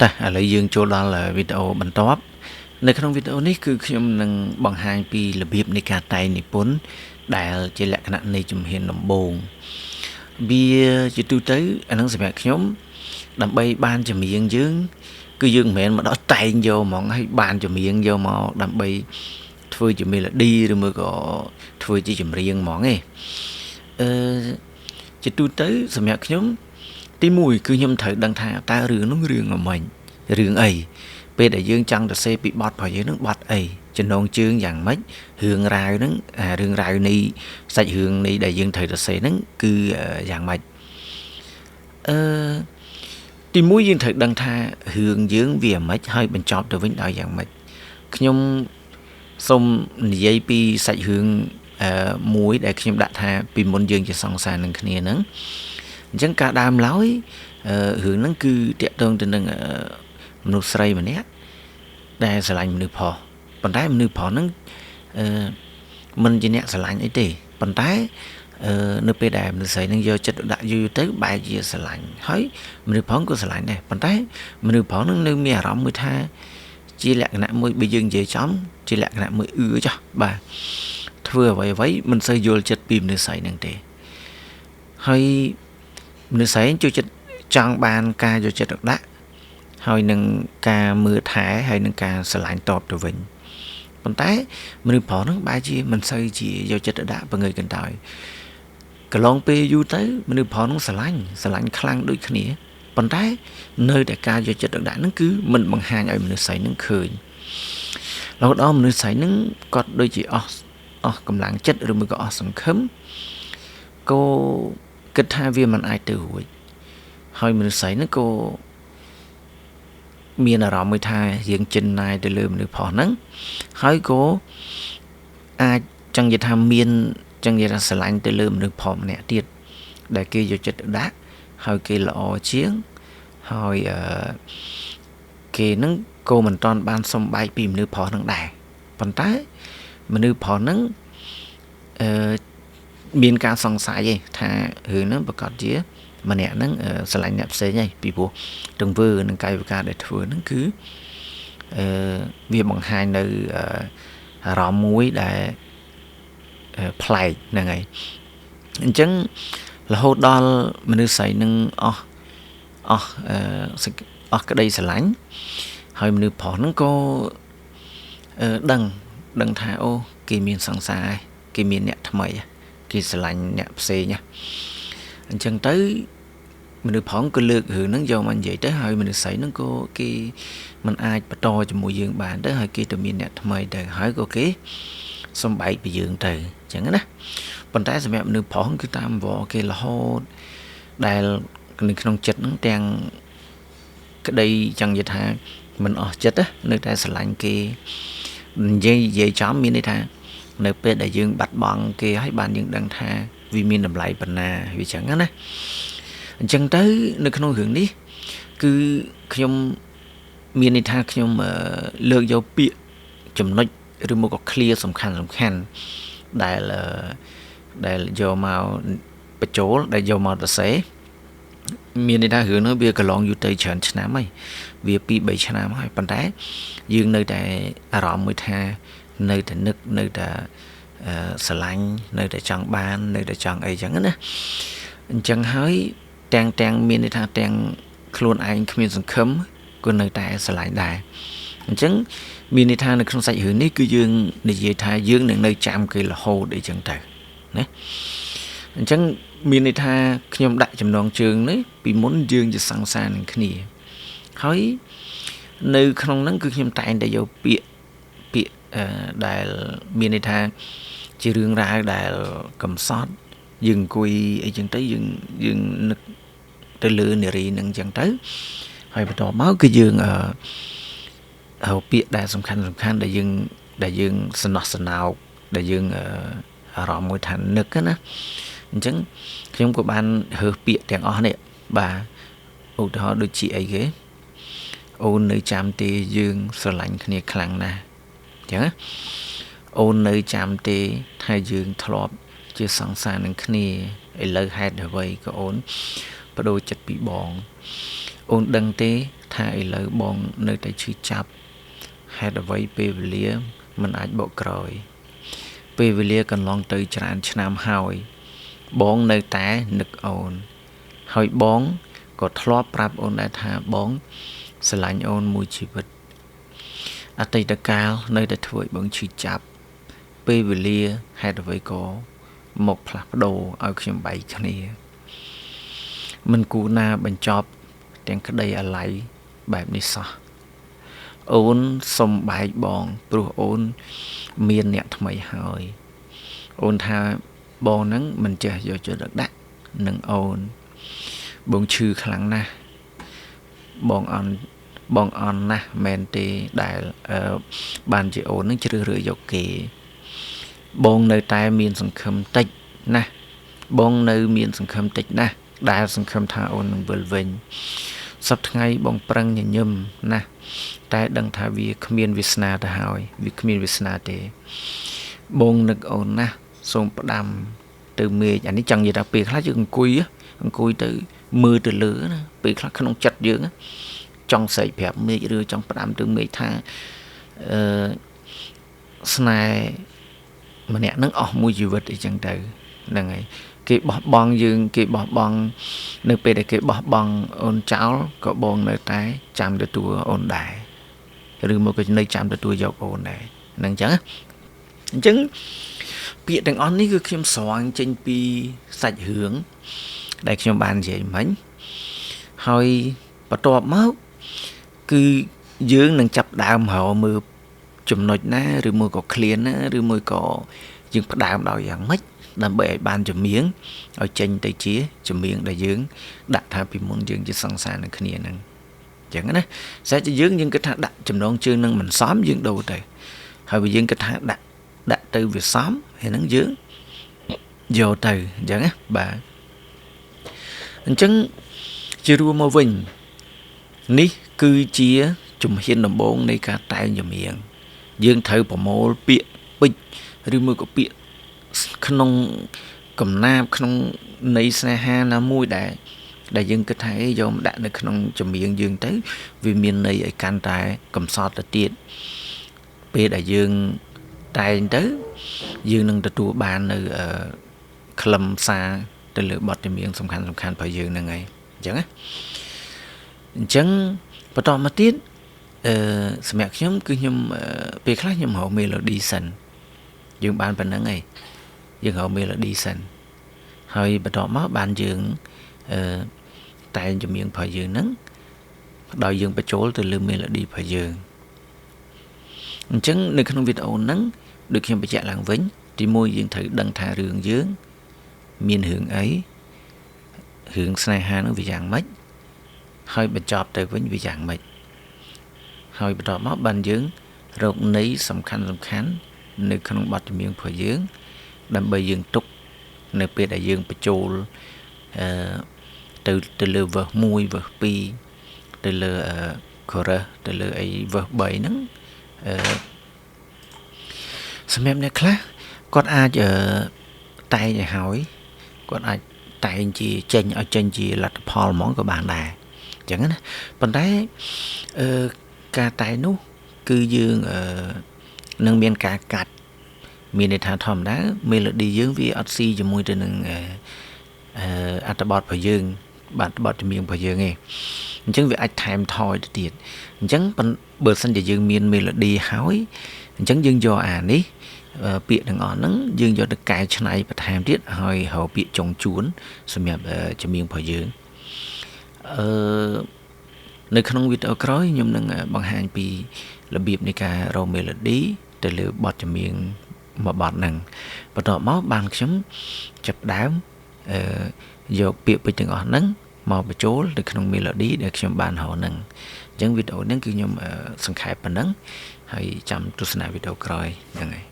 ឥឡូវយើងចូលដល់វីដេអូបន្ទាប់នៅក្នុងវីដេអូនេះគឺខ្ញុំនឹងបង្ហាញពីរបៀបនៃការតែងនិពន្ធដែលជាលក្ខណៈនៃជំហានដំបូងវាជាទូទៅអានឹងសម្រាប់ខ្ញុំដើម្បីបានចម្រៀងយើងគឺយើងមិនមែនមកដល់តែងយកហ្មងហើយបានចម្រៀងយកមកដើម្បីធ្វើជា melody ឬមួយក៏ធ្វើជាចម្រៀងហ្មងទេជាទូទៅសម្រាប់ខ្ញុំទី1គឺខ្ញុំត្រូវដឹងថាតើរឿងនោះរឿងអ្ម៉េចរឿងអីពេលដែលយើងចង់ទៅសេពីបទរបស់យើងនឹងបទអីចំណងជើងយ៉ាងម៉េចរឿងរ៉ាវហ្នឹងរឿងរ៉ាវនៃសាច់រឿងនេះដែលយើងត្រូវទៅសេហ្នឹងគឺយ៉ាងម៉េចទី1យើងត្រូវដឹងថារឿងយើងវាអ្ម៉េចហើយបញ្ចប់ទៅវិញដោយយ៉ាងម៉េចខ្ញុំសូមនិយាយពីសាច់រឿងមួយដែលខ្ញុំដាក់ថាពីមុនយើងជាសង្សារនឹងគ្នាហ្នឹងអញ្ចឹងការដើមឡើយរឿងហ្នឹងគឺតាក់ទងទៅនឹងមនុស្សស្រីម្នាក់ដែលស្រឡាញ់មនុស្សប្រុសប៉ុន្តែមនុស្សប្រុសហ្នឹងមិនជាអ្នកស្រឡាញ់អីទេប៉ុន្តែនៅពេលដែលមនុស្សស្រីហ្នឹងយកចិត្តទុកដាក់យូរទៅបែរជាស្រឡាញ់ហើយមនុស្សប្រុសក៏ស្រឡាញ់ដែរប៉ុន្តែមនុស្សប្រុសហ្នឹងនៅមានអារម្មណ៍មួយថាជាលក្ខណៈមួយបើយើងនិយាយចំជាលក្ខណៈមួយចោះបាទធ្វើអ្វីមិនសូវយល់ចិត្តពីមនុស្សស្រីហ្នឹងទេហើយមនុស្សស្រីចូលចិត្តចង់បានការយកចិត្តទុកដាក់ហើយនឹងការមើលថែហើយនឹងការស្រឡាញ់តបទៅវិញប៉ុន្តែមនុស្សប្រុសហ្នឹងបែរជាមិនសូវជាយកចិត្តទុកដាក់បង្ើយកន្តើយកន្លងពេលយូរទៅមនុស្សប្រុសហ្នឹងស្រឡាញ់ខ្លាំងដូចគ្នាប៉ុន្តែនៅតែការយកចិត្តទុកដាក់ហ្នឹងគឺមិនបង្ហាញឲ្យមនុស្សស្រីហ្នឹងឃើញរហូតដល់មនុស្សស្រីហ្នឹងគាត់ដូចជាអស់កម្លាំងចិត្តឬមួយក៏អស់សង្ឃឹមក៏គិតថាវាមិនអាចទៅរួចហើយមនុស្សស្រីហ្នឹងក៏មានអារម្មណ៍មួយថារៀងចិនណាយទៅលើមនុស្សប្រុសហ្នឹងហើយក៏អាចចង់និយាយថាមានចង់និយាយថាស្រឡាញ់ទៅលើមនុស្សប្រុសម្នាក់ទៀតដែលគេយកចិត្តទុកដាក់ហើយគេល្អជាងហើយគេហ្នឹងក៏មិនតាន់បានសំបែកពីមនុស្សប្រុសហ្នឹងដែរប៉ុន្តែមនុស្សប្រុសហ្នឹងមានការសង្ស័យឯងថារឿងហ្នឹងប្រកាសជាម្នាក់ហ្នឹងស្រឡាញ់អ្នកផ្សេងឯងពីព្រោះទង្វើនិងកាយវិការដែលធ្វើហ្នឹងគឺវាបង្ហាញនៅអារម្មណ៍មួយដែលប្លែកហ្នឹងហើយអញ្ចឹងរហូតដល់មនុស្សស្រីនឹងអស់ក្តីស្រឡាញ់ហើយមនុស្សប្រុសហ្នឹងក៏ដឹងថាអូគេមានសង្សារគេមានអ្នកថ្មីគេស្រឡាញ់អ្នកផ្សេងអញ្ចឹងទៅមនុស្សប្រុសក៏លើករឿងហ្នឹងយកមកនិយាយទៅហើយមនុស្សស្រីហ្នឹងក៏គេមិនអាចបន្តជាមួយយើងបានទៅហើយគេទៅមានអ្នកថ្មីទៅហើយក៏គេសំបែកពីយើងទៅអញ្ចឹងណាប៉ុន្តែសម្រាប់មនុស្សប្រុសគឺតាមវល់គេរហូតដែលនៅក្នុងចិត្តហ្នឹងទាំងក្តីចង់និយាយថាមិនអស់ចិត្តនៅតែស្រឡាញ់គេនិយាយចំមានន័យថានៅពេលដែលយើងបាត់បង់គេហើយបានយើងដឹងថាវាមានតម្លៃប៉ុណ្ណាវាចឹងណាអញ្ចឹងទៅនៅក្នុងរឿងនេះគឺខ្ញុំមានន័យថាខ្ញុំលើកយកពាក្យចំណុចឬមកក៏ clear សំខាន់ដែលយកមកបញ្ចូលដែលយកមកសរសេរមានន័យថារឿងនោះវាកន្លងយូរទៅច្រើនឆ្នាំហើយវា 2-3 ឆ្នាំហើយប៉ុន្តែយើងនៅតែអារម្មណ៍មួយថានៅតែនឹកនៅតែស្រឡាញ់នៅតែចង់បាននៅតែចង់អីចឹងណាអញ្ចឹងហើយទាំងមានន័យថាទាំងខ្លួនឯងគ្មានសង្ឃឹមក៏នៅតែស្រឡាញ់ដែរអញ្ចឹងមានន័យថានៅក្នុងសាច់រឿងនេះគឺយើងនិយាយថាយើងនឹងនៅចាំគេរហូតអីចឹងទៅណាអញ្ចឹងមានន័យថាខ្ញុំដាក់ចំណងជើងនេះពីមុនយើងជាសង្សារនឹងគ្នាហើយនៅក្នុងហ្នឹងគឺខ្ញុំតែងតែយកពាក្យដែលមានន័យថាជារឿងរ៉ាវដែលកំសត់យើងអង្គុយអីចឹងទៅយើងនឹកទៅលើនារីនឹងចឹងទៅហើយបន្តមកគឺយើងពាក្យដែលសំខាន់ដែលយើងសំណោះសំណោកដែលយើងអារម្មណ៍មួយថានឹកណាអញ្ចឹងខ្ញុំក៏បានរើសពាក្យទាំងអស់នេះបាទឧទាហរណ៍ដូចជាអីគេអូននៅចាំទេយើងស្រឡាញ់គ្នាខ្លាំងណាស់អញ្ចឹងអូននៅចាំទេថាយើងធ្លាប់ជាសង្សារនឹងគ្នាឥឡូវហេតុអ្វីក៏អូនបដូរចិត្តពីបងអូនដឹងទេ ថាឥឡូវបងនៅតែឈឺចាប់ហេតុអ្វីពេលវេលាមិនអាចបកក្រោយពេលវេលាកន្លងទៅច្រើនឆ្នាំហើយបងនៅតែនឹកអូនហើយបងក៏ធ្លាប់ប្រាប់អូនដែរថាបងស្រឡាញ់អូនមួយជីវិតអតីតកាលនៅតែធ្វើឲ្យបងឈឺចាប់ពេលវេលាហេតុអ្វីក៏មកផ្លាស់ប្ដូរឲ្យខ្ញុំបែកគ្នាមិនគួរណាបញ្ចប់ទាំងក្តីអាល័យបែបនេះសោះអូនសុំបែកបងព្រោះអូនមានអ្នកថ្មីហើយអូនថាបងហ្នឹងមិនចេះយកចិត្តទុកដាក់នឹងអូនបងឈឺខ្លាំងណាស់បងអន់ណាស់មែនទេដែលបានជាអូននឹងជ្រើសរើសយកគេបងនៅតែមានសង្ឃឹមតិចណាស់បងនៅមានសង្ឃឹមតិចណាស់ដែលសង្ឃឹមថាអូននឹងវិលវិញសប្តាហ៍ថ្ងៃបងប្រឹងញញឹមណាស់តែដឹងថាវាគ្មានវាសនាទៅហើយវាគ្មានវាសនាទេបងនឹកអូនណាស់សូមផ្ដាំទៅមេឃអានេះចង់និយាយថាពេលខ្លះយើងអង្គុយទៅមើលទៅលើណាពេលខ្លះក្នុងចិត្តយើងចង់ស្រែកប្រាប់មេឃឬចង់ផ្ដាំទៅមេឃថាស្នេហ៍ម្នាក់នឹងអស់មួយជីវិតអីចឹងទៅហ្នឹងហើយគេបោះបង់យើងគេបោះបង់នៅពេលដែលគេបោះបង់អូនចោលក៏បងនៅតែចាំទទួលអូនដែរឬមកក៏នៅចាំទទួលយកអូនដែរហ្នឹងអញ្ចឹងពាក្យទាំងអស់នេះគឺខ្ញុំស្រង់ចេញពីសាច់រឿងដែលខ្ញុំបាននិយាយមិញហើយបន្ទាប់មកគឺយើងនឹងចាប់ដើមរកមើលចំណុចណាឬមួយក៏ឃ្លានណាឬមួយក៏យើងផ្ដើមដោយយ៉ាងម៉េចដើម្បីឲ្យបានចម្រៀងឲ្យចេញទៅជាចម្រៀងដែលយើងដាក់ថាពីមុនយើងជាសង្សារនឹងគ្នាហ្នឹងអញ្ចឹងណាស្អែកយើងគិតថាដាក់ចំណងជើងនឹងមិនសមយើងដូរទៅហើយបើយើងគិតថាដាក់ទៅវាសមហើយហ្នឹងយើងយកទៅអញ្ចឹងណាបាទអញ្ចឹងជារួមមកវិញនេះគឺជាជំហានដំបូងនៃការតែងចម្រៀងយើងត្រូវប្រមូលពាក្យពេចន៍ឬមួយក៏ពាក្យក្នុងកំណាព្យក្នុងន័យស្នេហាណាមួយដែលយើងគិតថាយកមកដាក់នៅក្នុងចម្រៀងយើងទៅវាមានន័យឲ្យកាន់តែកំសត់ទៅទៀតពេលដែលយើងតែងទៅយើងនឹងទទួលបាននៅខ្លឹមសារទៅលើបទចម្រៀងសំខាន់របស់យើងហ្នឹងហើយអញ្ចឹងណាអញ្ចឹងបន្តមកទៀតសម្រាប់ខ្ញុំគឺខ្ញុំពេលខ្លះខ្ញុំរក melody សិនយើងបានប៉ុណ្្នឹងឯងយើងរក melody សិនហើយបន្តមកបានយើងតែងចម្រៀងរបស់យើងហ្នឹងដោយយើងបញ្ចូលទៅលើ melody របស់យើងអញ្ចឹងនៅក្នុងវីដេអូហ្នឹងដូចខ្ញុំបញ្ជាក់ឡើងវិញទីមួយយើងត្រូវដឹងថារឿងយើងមានរឿងអីរឿងស្នេហាហ្នឹងវាយ៉ាងម៉េចហើយបញ្ចប់ទៅវិញវាយ៉ាងម៉េចហើយបន្តមកបានយើងរកន័យសំខាន់នៅក្នុងបទចម្រៀងរបស់យើងដើម្បីយើងទុកនៅពេលដែលយើងបញ្ចូលទៅលើ verse 1 verse 2ទៅលើ chorus ទៅលើអី verse 3ហ្នឹងសម្រាប់អ្នកខ្លះគាត់អាចតែងឲ្យហើយគាត់អាចតែងជាចេញជាលទ្ធផលហ្មងក៏បានដែរអញ្ចឹងណាប៉ុន្តែការតែងនោះគឺយើងនឹងមានការកាត់មានន័យថាធម្មតា melody យើងវាអត់ស៊ីជាមួយទៅនឹងអត្ថបទរបស់យើងបាទបទចម្រៀងរបស់យើងឯងអញ្ចឹងវាអាចថែមថយទៅទៀតអញ្ចឹងបើសិនជាយើងមាន melody ហើយអញ្ចឹងយើងយកអានេះពាក្យទាំងអស់ហ្នឹងយើងយកទៅកែច្នៃបន្ថែមទៀតហើយរកពាក្យចុងជួនសម្រាប់ចម្រៀងរបស់យើងនៅក្នុងវីដេអូក្រោយខ្ញុំនឹងបង្ហាញពីរបៀបនៃការរក melody ទៅលើបទចម្រៀងមួយបទហ្នឹងបន្ទាប់មកបានខ្ញុំចាប់ដើមយកពាក្យពេចន៍ទាំងអស់ហ្នឹងមកបញ្ចូលទៅក្នុង melody ដែលខ្ញុំបានរកហ្នឹងអញ្ចឹងវីដេអូហ្នឹងគឺខ្ញុំសង្ខេបប៉ុណ្ណឹងហើយចាំទស្សនាវីដេអូក្រោយហ្នឹងហើយ